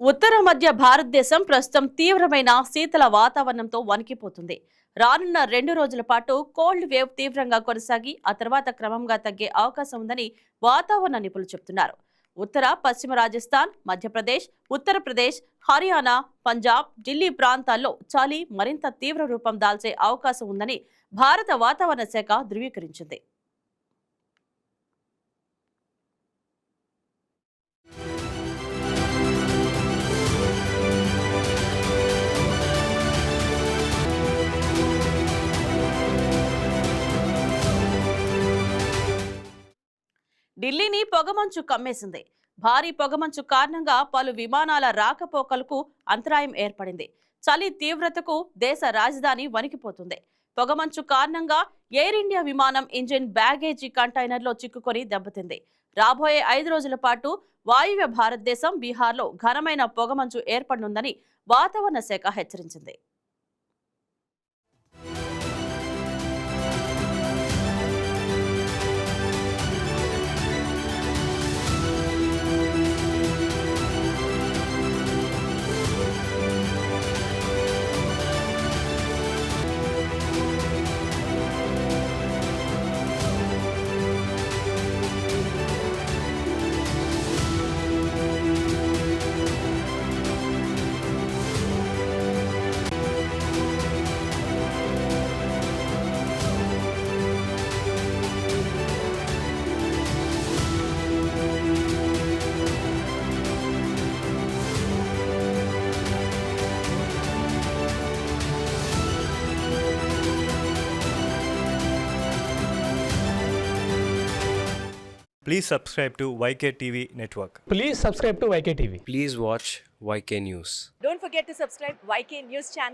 ఉత్తర మధ్య భారతదేశం ప్రస్తుతం తీవ్రమైన శీతల వాతావరణంతో వణికిపోతుంది. రానున్న 2 రోజుల పాటు కోల్డ్ వేవ్ తీవ్రంగా కొనసాగి ఆ తర్వాత క్రమంగా తగ్గే అవకాశం ఉందని వాతావరణ నిపుణులు చెబుతున్నారు. ఉత్తర పశ్చిమ రాజస్థాన్, మధ్యప్రదేశ్, ఉత్తరప్రదేశ్, హర్యానా, పంజాబ్, ఢిల్లీ ప్రాంతాల్లో చలి మరింత తీవ్ర రూపం దాల్చే అవకాశం ఉందని భారత వాతావరణ శాఖ ధృవీకరించింది. ఢిల్లీని పొగమంచు కమ్మేసింది. భారీ పొగమంచు కారణంగా పలు విమానాల రాకపోకలకు అంతరాయం ఏర్పడింది. చలి తీవ్రతకు దేశ రాజధాని వణికిపోతుంది. పొగమంచు కారణంగా ఎయిర్ ఇండియా విమానం ఇంజిన్ బ్యాగేజీ కంటైనర్లో చిక్కుకొని దెబ్బతింది. రాబోయే 5 రోజుల పాటు వాయువ్య భారతదేశం, బీహార్లో ఘనమైన పొగమంచు ఏర్పడనుందని వాతావరణ శాఖ హెచ్చరించింది. Please subscribe to YKTV Network. Please subscribe to YKTV. Please watch YK News. Don't forget to subscribe YK News channel